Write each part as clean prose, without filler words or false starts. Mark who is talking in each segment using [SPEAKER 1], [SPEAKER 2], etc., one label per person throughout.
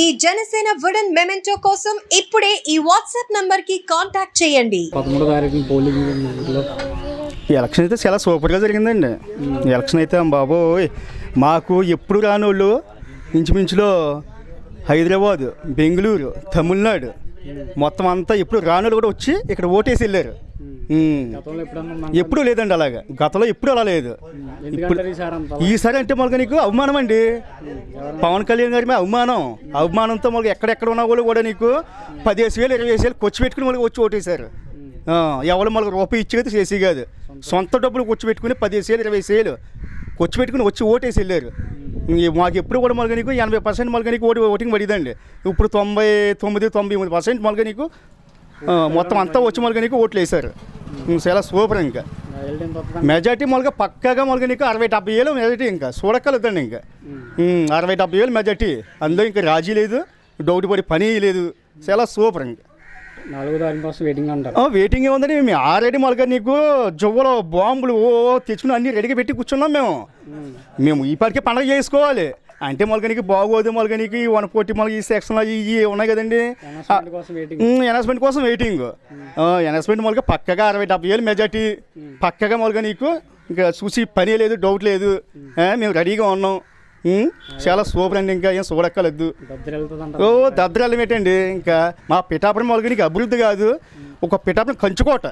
[SPEAKER 1] ఈ Janasena wooden memento కోసం ఇప్పుడే ఈ వాట్సాప్ నంబర్ కి కాంటాక్ట్ చేయండి.
[SPEAKER 2] 13వ తారీఖు పోలింగ్
[SPEAKER 3] ఎలక్షన్ అయితే చాలా సూపర్గా జరిగిందండి. ఎలక్షన్ అయితే బాబోయ్ మాకు ఎప్పుడు రానోళ్ళు ఇంచుమించులో హైదరాబాద్, బెంగళూరు, తమిళనాడు మొత్తం అంతా ఎప్పుడు రానోళ్ళు కూడా వచ్చి ఇక్కడ ఓటేసి వెళ్ళారు. ఎప్పుడూ లేదండి అలాగా, గతంలో ఎప్పుడు అలా లేదు. ఇప్పుడు ఈసారి అంటే మనకు నీకు అవమానం అండి. పవన్ కళ్యాణ్ గారి మీద అవమానంతో మనకు ఎక్కడెక్కడ ఉన్న వాళ్ళు కూడా నీకు 15,000 20,000 ఖర్చు పెట్టుకుని మనకు వచ్చి ఓటేశారు. ఎవరు మనకు రూపాయి ఇచ్చేది చేసి కాదు, సొంత డబ్బులు ఖర్చు పెట్టుకుని 15,000 20,000 ఖర్చు పెట్టుకుని వచ్చి ఓటేసి వెళ్ళారు. మాకు ఎప్పుడు కూడా మనకు నీకు 80% మనకు నీకు ఓటింగ్ పడిదండి. ఇప్పుడు 99-98% మనకు నీకు మొత్తం అంతా వచ్చి మనకు నీకు ఓట్లు వేశారు. చాలా సూపర్. ఇంకా మెజార్టీ మొలక పక్కాగా మొలక నీకు 60-70 మెజార్టీ ఇంకా చూడక్కలేదండి. ఇంకా 60-70 మెజార్టీ, అందులో ఇంకా రాజీ లేదు, డౌట్ పడి పని లేదు. చాలా సూపర్. ఇంకా
[SPEAKER 2] 4వ తారీఖు కోసం వెయిటింగ్ అంటారు.
[SPEAKER 3] వెయిటింగ్ ఏముందని మేము ఆల్రెడీ మొలక నీకు జువ్వలో బాంబులు తెచ్చుకుని అన్నీ రెడీగా పెట్టి కూర్చున్నాం. మేము ఈపాటికే పండుగ చేసుకోవాలి అంటే మొలక నీకు బాగోదు. మొలక నీకు 140 మొలక ఈ సెక్షన్లో ఇవి ఉన్నాయి కదండి, అనౌన్స్మెంట్ కోసం వెయిటింగ్. అనౌన్స్మెంట్ మొలక పక్కగా 60-70 మెజార్టీ పక్కగా మొలక నీకు ఇంకా చూసి పని లేదు, డౌట్ లేదు. మేము రెడీగా ఉన్నాం. చాలా సూపర్ అండి. ఇంకా ఏం చూడక్కర్లేదు. దద్దరాలు ఏంటండి, ఇంకా మా పిఠాపురం మొలక నీకు అభివృద్ధి కాదు, ఒక పిఠాపురం కంచుకోట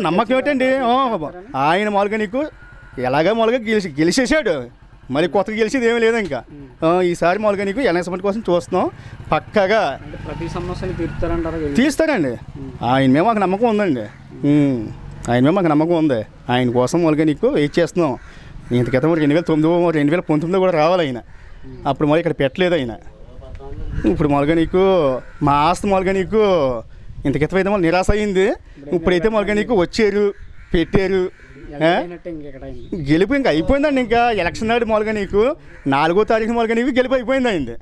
[SPEAKER 3] నమ్మకం ఏంటండి. ఆయన మొలక నీకు ఎలాగా మొలక గెలిచేసాడు, మరి కొత్తగా గెలిచేది ఏమీ లేదు. ఇంకా ఈసారి మొలక నీకు అనౌన్స్మెంట్ కోసం చూస్తున్నాం. పక్కగా
[SPEAKER 2] ప్రతి సమస్యని
[SPEAKER 3] తీస్తారండి. ఆయన మీద మాకు నమ్మకం ఉందండి. ఆయన మీద మాకు నమ్మకం ఉంది. ఆయన కోసం మొలక నీకు వెయిట్ చేస్తున్నాం. ఇంత క్రితం 2019 కూడా రావాలి ఆయన, అప్పుడు మరి ఇక్కడ పెట్టలేదు ఆయన. ఇప్పుడు మొలక నీకు మా ఆస్తి మొలక నీకు ఇంత క్రితం అయితే మళ్ళీ నిరాశ అయింది. ఇప్పుడైతే మొలక నీకు వచ్చారు, పెట్టారు. గెలుపు ఇంకా అయిపోయిందండి. ఇంకా ఎలక్షన్ నాడు మొలక నీకు 4వ తారీఖు మొలక నీకు గెలుపు అయిపోయింది అయింది.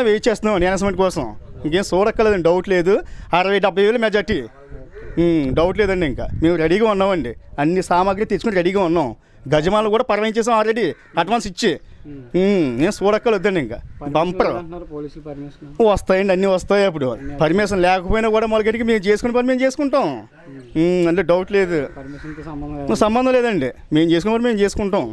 [SPEAKER 3] వెయిట్ చేస్తున్నాం అనౌన్స్మెంట్ కోసం. ఇంకేం చూడక్కర్లేదండి, డౌట్ లేదు. 60-70 మెజార్టీ, డౌట్ లేదండి. ఇంకా మేము రెడీగా ఉన్నామండి, అన్ని సామాగ్రి తెచ్చుకుని రెడీగా ఉన్నాం. గజమాలు కూడా పర్మించేసాం ఆల్రెడీ, అడ్వాన్స్ ఇచ్చి. నేను చూడక్కర్లేదండి. ఇంకా బంపర్ వస్తాయండి, అన్నీ వస్తాయి. అప్పుడు పర్మిషన్ లేకపోయినా కూడా మొలకటికి మేము చేసుకుని పని మేము చేసుకుంటాం. అంటే డౌట్ లేదు, సంబంధం లేదండి. మేము చేసుకున్న పని మేము చేసుకుంటాం.